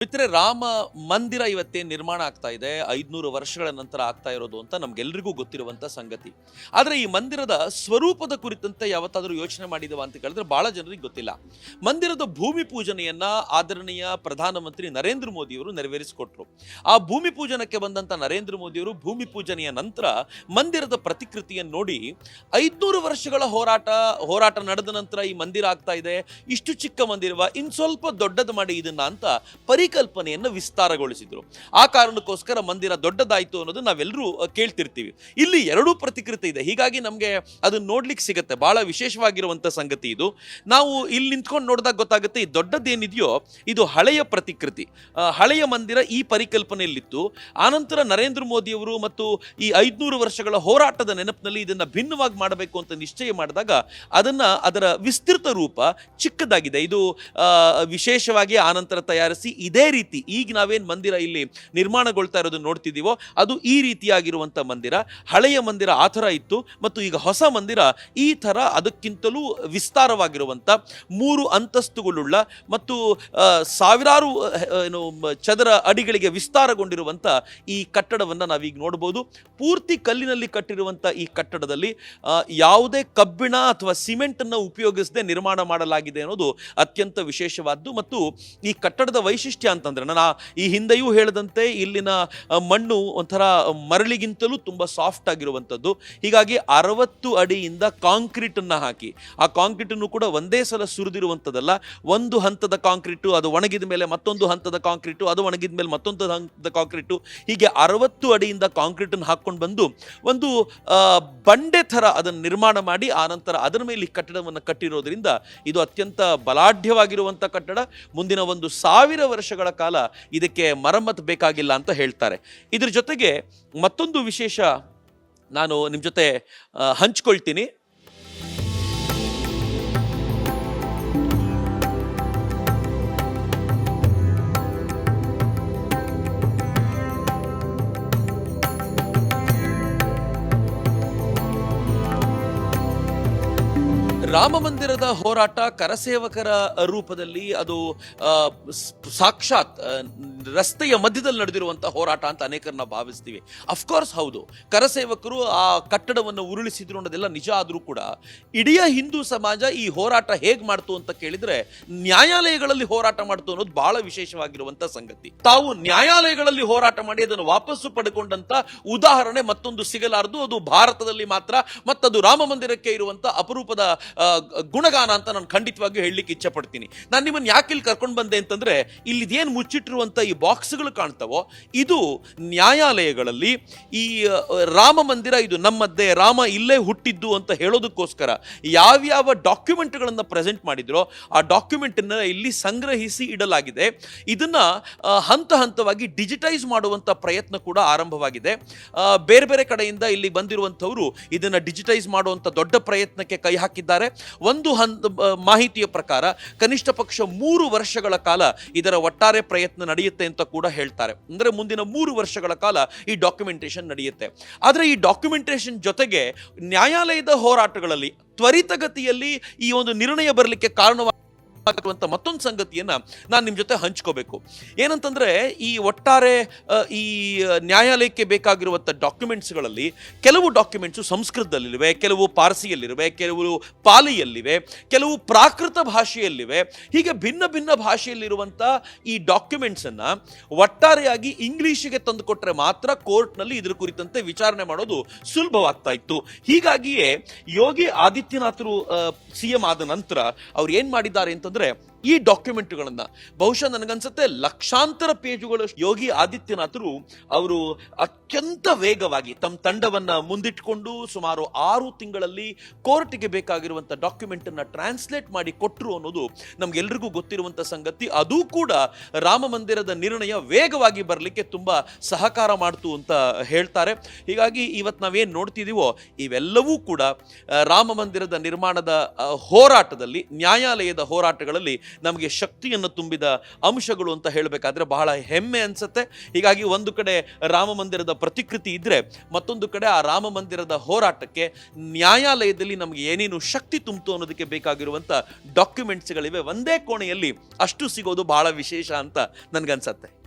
ಮಿತ್ರೆ, ರಾಮ ಮಂದಿರ ಇವತ್ತೇನು ನಿರ್ಮಾಣ ಆಗ್ತಾ ಇದೆ 500 ವರ್ಷಗಳ ನಂತರ ಆಗ್ತಾ ಇರೋದು ಅಂತ ನಮ್ಗೆಲ್ರಿಗೂ ಗೊತ್ತಿರುವಂತ ಸಂಗತಿ. ಆದ್ರೆ ಈ ಮಂದಿರದ ಸ್ವರೂಪದ ಕುರಿತಂತೆ ಯಾವತ್ತಾದ್ರೂ ಯೋಚನೆ ಮಾಡಿದವ ಅಂತ ಕೇಳಿದ್ರೆ ಬಹಳ ಜನರಿಗೆ ಗೊತ್ತಿಲ್ಲ. ಮಂದಿರದ ಭೂಮಿ ಪೂಜನೆಯನ್ನ ಆದರಣೀಯ ಪ್ರಧಾನಮಂತ್ರಿ ನರೇಂದ್ರ ಮೋದಿಯವರು ನೆರವೇರಿಸಿಕೊಟ್ರು. ಆ ಭೂಮಿ ಪೂಜನಕ್ಕೆ ಬಂದಂತ ನರೇಂದ್ರ ಮೋದಿಯವರು ಭೂಮಿ ಪೂಜನೆಯ ನಂತರ ಮಂದಿರದ ಪ್ರತಿಕೃತಿಯನ್ನು ನೋಡಿ 500 ವರ್ಷಗಳ ಹೋರಾಟ ನಡೆದ ನಂತರ ಈ ಮಂದಿರ ಆಗ್ತಾ ಇದೆ, ಇಷ್ಟು ಚಿಕ್ಕ ಮಂದಿರವ, ಇನ್ ಸ್ವಲ್ಪ ದೊಡ್ಡದು ಮಾಡಿ ಇದನ್ನ ಅಂತ ಪರಿಕಲ್ಪನೆಯನ್ನು ವಿಸ್ತಾರಗೊಳಿಸಿದ್ರು. ಆ ಕಾರಣಕ್ಕೋಸ್ಕರ ಮಂದಿರ ದೊಡ್ಡದಾಯಿತು ಅನ್ನೋದು ನಾವೆಲ್ಲರೂ ಕೇಳ್ತಿರ್ತೀವಿ. ಇಲ್ಲಿ ಎರಡೂ ಪ್ರತಿಕೃತಿ ಇದೆ, ಹೀಗಾಗಿ ನಮಗೆ ಅದನ್ನ ನೋಡ್ಲಿಕ್ಕೆ ಸಿಗುತ್ತೆ. ಬಹಳ ವಿಶೇಷವಾಗಿರುವಂತ ಸಂಗತಿ ಇದು. ನಾವು ಇಲ್ಲಿ ನಿಂತ್ಕೊಂಡು ನೋಡಿದಾಗ ಗೊತ್ತಾಗುತ್ತೆ, ಈ ದೊಡ್ಡದೇನಿದೆಯೋ ಇದು ಹಳೆಯ ಪ್ರತಿಕೃತಿ, ಹಳೆಯ ಮಂದಿರ ಈ ಪರಿಕಲ್ಪನೆಯಲ್ಲಿತ್ತು. ಆನಂತರ ನರೇಂದ್ರ ಮೋದಿಯವರು ಮತ್ತು ಈ 500 ವರ್ಷಗಳ ಹೋರಾಟದ ನೆನಪಿನಲ್ಲಿ ಇದನ್ನ ಭಿನ್ನವಾಗಿ ಮಾಡಬೇಕು ಅಂತ ನಿಶ್ಚಯ ಮಾಡಿದಾಗ ಅದರ ವಿಸ್ತೃತ ರೂಪ ಚಿಕ್ಕದಾಗಿದೆ. ಇದು ವಿಶೇಷವಾಗಿ ಆನಂತರ ತಯಾರಿಸಿ ಇದೇ ರೀತಿ ಈಗ ನಾವೇನು ಮಂದಿರ ಇಲ್ಲಿ ನಿರ್ಮಾಣಗೊಳ್ತಾ ಇರೋದನ್ನ ನೋಡ್ತಿದ್ದೀವೋ ಅದು ಈ ರೀತಿಯಾಗಿರುವಂಥ ಮಂದಿರ. ಹಳೆಯ ಮಂದಿರ ಆ ಥರ ಇತ್ತು ಮತ್ತು ಈಗ ಹೊಸ ಮಂದಿರ ಈ ಥರ ಅದಕ್ಕಿಂತಲೂ ವಿಸ್ತಾರವಾಗಿರುವಂಥ 3 ಅಂತಸ್ತುಗಳುಳ್ಳ ಮತ್ತು ಸಾವಿರಾರು ಚದರ ಅಡಿಗಳಿಗೆ ವಿಸ್ತಾರಗೊಂಡಿರುವಂಥ ಈ ಕಟ್ಟಡವನ್ನು ನಾವೀಗ ನೋಡ್ಬೋದು. ಪೂರ್ತಿ ಕಲ್ಲಿನಲ್ಲಿ ಕಟ್ಟಿರುವಂಥ ಈ ಕಟ್ಟಡದಲ್ಲಿ ಯಾವುದೇ ಕಬ್ಬಿಣ ಅಥವಾ ಸಿಮೆಂಟನ್ನು ಉಪಯೋಗಿಸದೆ ನಿರ್ಮಾಣ ಮಾಡಲಾಗಿದೆ ಅನ್ನೋದು ಅತ್ಯಂತ ವಿಶೇಷವಾದ್ದು. ಮತ್ತು ಈ ಕಟ್ಟಡದ ವೈಶಿಷ್ಟ್ಯ ಅಂತಂದ್ರೆ, ನಾನು ಈ ಹಿಂದೆಯೂ ಹೇಳದಂತೆ ಇಲ್ಲಿನ ಮಣ್ಣು ಒಂಥರ ಮರಳಿಗಿಂತಲೂ ತುಂಬಾ ಸಾಫ್ಟ್ ಆಗಿರುವಂಥದ್ದು. ಹೀಗಾಗಿ 60 ಅಡಿಯಿಂದ ಕಾಂಕ್ರೀಟ್ ಅನ್ನ ಹಾಕಿ, ಆ ಕಾಂಕ್ರೀಟ್ ಅನ್ನು ಕೂಡ ಒಂದೇ ಸಲ ಸುರಿದಿರುವಂಥದ್ದಲ್ಲ, ಒಂದು ಹಂತದ ಕಾಂಕ್ರೀಟು, ಅದು ಒಣಗಿದ ಮೇಲೆ ಮತ್ತೊಂದು ಹಂತದ ಕಾಂಕ್ರೀಟು, ಅದು ಒಣಗಿದ ಮೇಲೆ ಮತ್ತೊಂದು ಹಂತದ ಕಾಂಕ್ರೀಟು, ಹೀಗೆ 60 ಅಡಿಯಿಂದ ಕಾಂಕ್ರೀಟ್ ಅನ್ನು ಹಾಕೊಂಡು ಬಂದು ಒಂದು ಬಂಡೆ ಥರ ಅದನ್ನು ನಿರ್ಮಾಣ ಮಾಡಿ ಆನಂತರ ಅದರ ಮೇಲೆ ಈ ಕಟ್ಟಡವನ್ನು ಕಟ್ಟಿರೋದ್ರಿಂದ ಇದು ಅತ್ಯಂತ ಬಲಾಢ್ಯವಾಗಿರುವಂಥ ಕಟ್ಟಡ. ಮುಂದಿನ 1000 ವರ್ಷಗಳ ಕಾಲ ಇದಕ್ಕೆ ಮರಮ್ಮತ್ತು ಬೇಕಾಗಿಲ್ಲ ಅಂತ ಹೇಳ್ತಾರೆ. ಇದ್ರ ಜೊತೆಗೆ ಮತ್ತೊಂದು ವಿಶೇಷ ನಾನು ನಿಮ್ಮ ಜೊತೆ ಹಂಚ್ಕೊಳ್ತೀನಿ. ರಾಮ ಮಂದಿರದ ಹೋರಾಟ ಕರಸೇವಕರ ರೂಪದಲ್ಲಿ ಅದು ಸಾಕ್ಷಾತ್ ರಸ್ತೆಯ ಮಧ್ಯದಲ್ಲಿ ನಡೆದಿರುವಂತಹ ಹೋರಾಟ ಅಂತ ಅನೇಕರನ್ನ ಭಾವಿಸ್ತೀವಿ. ಅಫ್ಕೋರ್ಸ್ ಹೌದು, ಕರಸೇವಕರು ಆ ಕಟ್ಟಡವನ್ನು ಉರುಳಿಸಿದ್ರು ಅನ್ನೋದೆಲ್ಲ ನಿಜ. ಆದರೂ ಕೂಡ ಇಡೀ ಹಿಂದೂ ಸಮಾಜ ಈ ಹೋರಾಟ ಹೇಗೆ ಮಾಡ್ತು ಅಂತ ಕೇಳಿದ್ರೆ ನ್ಯಾಯಾಲಯಗಳಲ್ಲಿ ಹೋರಾಟ ಮಾಡ್ತು ಅನ್ನೋದು ಬಹಳ ವಿಶೇಷವಾಗಿರುವಂತ ಸಂಗತಿ. ತಾವು ನ್ಯಾಯಾಲಯಗಳಲ್ಲಿ ಹೋರಾಟ ಮಾಡಿ ಅದನ್ನು ವಾಪಸ್ಸು ಪಡೆಕೊಂಡಂತ ಉದಾಹರಣೆ ಮತ್ತೊಂದು ಸಿಗಲಾರದು. ಅದು ಭಾರತದಲ್ಲಿ ಮಾತ್ರ, ಮತ್ತದು ರಾಮ ಮಂದಿರಕ್ಕೆ ಇರುವಂತ ಅಪರೂಪದ ಗುಣಗಾನ ಅಂತ ನಾನು ಖಂಡಿತವಾಗಿಯೂ ಹೇಳಲಿಕ್ಕೆ ಇಚ್ಛೆ ಪಡ್ತೀನಿ. ನಾನು ನಿಮ್ಮನ್ನು ಯಾಕೆ ಇಲ್ಲಿ ಕರ್ಕೊಂಡು ಬಂದೆ ಅಂತಂದ್ರೆ, ಇಲ್ಲಿದೇನು ಮುಚ್ಚಿಟ್ಟಿರುವಂತ ಈ ಬಾಕ್ಸ್ಗಳು ಕಾಣ್ತಾವೋ ಇದು ನ್ಯಾಯಾಲಯಗಳಲ್ಲಿ ಈ ರಾಮ ಮಂದಿರ ಇದು ನಮ್ಮದ್ದೇ, ರಾಮ ಇಲ್ಲೇ ಹುಟ್ಟಿದ್ದು ಅಂತ ಹೇಳೋದಕ್ಕೋಸ್ಕರ ಯಾವ್ಯಾವ ಡಾಕ್ಯುಮೆಂಟ್ಗಳನ್ನು ಪ್ರೆಸೆಂಟ್ ಮಾಡಿದ್ರೋ ಆ ಡಾಕ್ಯುಮೆಂಟ್ ಅನ್ನ ಇಲ್ಲಿ ಸಂಗ್ರಹಿಸಿ ಇಡಲಾಗಿದೆ. ಇದನ್ನ ಹಂತ ಹಂತವಾಗಿ ಡಿಜಿಟೈಸ್ ಮಾಡುವಂತ ಪ್ರಯತ್ನ ಕೂಡ ಆರಂಭವಾಗಿದೆ. ಬೇರೆ ಬೇರೆ ಕಡೆಯಿಂದ ಇಲ್ಲಿ ಬಂದಿರುವಂತವರು ಇದನ್ನ ಡಿಜಿಟೈಸ್ ಮಾಡುವಂತ ದೊಡ್ಡ ಪ್ರಯತ್ನಕ್ಕೆ ಕೈ ಹಾಕಿದ್ದಾರೆ. ಒಂದು ಮಾಹಿತಿಯ ಪ್ರಕಾರ ಕನಿಷ್ಠ ಪಕ್ಷ 3 ವರ್ಷಗಳ ಕಾಲ ಇದರ ಒಟ್ಟಾರೆ ಪ್ರಯತ್ನ ನಡೆಯುತ್ತೆ ಅಂತ ಕೂಡ ಹೇಳ್ತಾರೆ. ಅಂದ್ರೆ ಮುಂದಿನ 3 ವರ್ಷಗಳ ಕಾಲ ಈ ಡಾಕ್ಯುಮೆಂಟೇಶನ್ ನಡೆಯುತ್ತೆ. ಆದ್ರೆ ಈ ಡಾಕ್ಯುಮೆಂಟೇಶನ್ ಜೊತೆಗೆ ನ್ಯಾಯಾಲಯದ ಹೋರಾಟಗಳಲ್ಲಿ ತ್ವರಿತಗತಿಯಲ್ಲಿ ಈ ಒಂದು ನಿರ್ಣಯ ಬರಲಿಕ್ಕೆ ಕಾರಣವಾಗುವಂತ ಮತ್ತೊಂದು ಸಂಗತಿಯನ್ನ ನಾನು ನಿಮ್ ಜೊತೆ ಹಂಚ್ಕೋಬೇಕು. ಏನಂತಂದ್ರೆ, ಈ ಒಟ್ಟಾರೆ ಈ ನ್ಯಾಯಾಲಯಕ್ಕೆ ಬೇಕಾಗಿರುವಂತ ಡಾಕ್ಯುಮೆಂಟ್ಸ್ಗಳಲ್ಲಿ ಕೆಲವು ಡಾಕ್ಯುಮೆಂಟ್ಸು ಸಂಸ್ಕೃತದಲ್ಲಿವೆ, ಕೆಲವು ಪಾರ್ಸಿಯಲ್ಲಿವೆ, ಕೆಲವು ಪಾಲಿಯಲ್ಲಿವೆ, ಕೆಲವು ಪ್ರಾಕೃತ ಭಾಷೆಯಲ್ಲಿವೆ. ಹೀಗೆ ಭಿನ್ನ ಭಿನ್ನ ಭಾಷೆಯಲ್ಲಿರುವಂತ ಈ ಡಾಕ್ಯುಮೆಂಟ್ಸ್ ಅನ್ನ ಒಟ್ಟಾರೆಯಾಗಿ ಇಂಗ್ಲಿಷಿಗೆ ತಂದು ಕೊಟ್ರೆ ಮಾತ್ರ ಕೋರ್ಟ್ನಲ್ಲಿ ಇದ್ರ ಕುರಿತಂತೆ ವಿಚಾರಣೆ ಮಾಡೋದು ಸುಲಭವಾಗ್ತಾ ಇತ್ತು. ಹೀಗಾಗಿಯೇ ಯೋಗಿ ಆದಿತ್ಯನಾಥರು ಸಿಎಂ ಆದ ನಂತರ ಅವ್ರು ಏನ್ ಮಾಡಿದ್ದಾರೆ ಅಂತಂದ್ರೆ, ಈ ಡಾಕ್ಯುಮೆಂಟ್ಗಳನ್ನ ಬಹುಶಃ ನನಗನ್ಸುತ್ತೆ ಲಕ್ಷಾಂತರ ಪೇಜುಗಳು ಯೋಗಿ ಆದಿತ್ಯನಾಥರು ಅವರು ಅತ್ಯಂತ ವೇಗವಾಗಿ ತಮ್ಮ ತಂಡವನ್ನ ಮುಂದಿಟ್ಕೊಂಡು ಸುಮಾರು 6 ತಿಂಗಳಲ್ಲಿ ಕೋರ್ಟ್ಗೆ ಬೇಕಾಗಿರುವಂತ ಡಾಕ್ಯುಮೆಂಟ್ ಅನ್ನ ಟ್ರಾನ್ಸ್ಲೇಟ್ ಮಾಡಿ ಕೊಟ್ಟರು ಅನ್ನೋದು ನಮ್ಗೆಲ್ರಿಗೂ ಗೊತ್ತಿರುವಂತ ಸಂಗತಿ. ಅದು ಕೂಡ ರಾಮ ಮಂದಿರದ ನಿರ್ಣಯ ವೇಗವಾಗಿ ಬರಲಿಕ್ಕೆ ತುಂಬಾ ಸಹಕಾರ ಮಾಡ್ತು ಅಂತ ಹೇಳ್ತಾರೆ. ಹೀಗಾಗಿ ಇವತ್ತು ನಾವೇನ್ ನೋಡ್ತಿದೀವೋ ಇವೆಲ್ಲವೂ ಕೂಡ ರಾಮ ಮಂದಿರದ ನಿರ್ಮಾಣದ ಹೋರಾಟದಲ್ಲಿ, ನ್ಯಾಯಾಲಯದ ಹೋರಾಟಗಳಲ್ಲಿ ನಮಗೆ ಶಕ್ತಿಯನ್ನು ತುಂಬಿದ ಅಂಶಗಳು ಅಂತ ಹೇಳಬೇಕಾದ್ರೆ ಬಹಳ ಹೆಮ್ಮೆ ಅನ್ಸುತ್ತೆ. ಹೀಗಾಗಿ ಒಂದು ಕಡೆ ರಾಮ ಮಂದಿರದ ಪ್ರತಿಕೃತಿ ಇದ್ರೆ, ಮತ್ತೊಂದು ಕಡೆ ಆ ರಾಮ ಮಂದಿರದ ಹೋರಾಟಕ್ಕೆ ನ್ಯಾಯಾಲಯದಲ್ಲಿ ನಮಗೆ ಏನೇನು ಶಕ್ತಿ ತುಂಬಿತು ಅನ್ನೋದಕ್ಕೆ ಬೇಕಾಗಿರುವಂತ ಡಾಕ್ಯುಮೆಂಟ್ಸ್ಗಳಿವೆ. ಒಂದೇ ಕೋಣೆಯಲ್ಲಿ ಅಷ್ಟು ಸಿಗೋದು ಬಹಳ ವಿಶೇಷ ಅಂತ ನನ್ಗನ್ಸತ್ತೆ.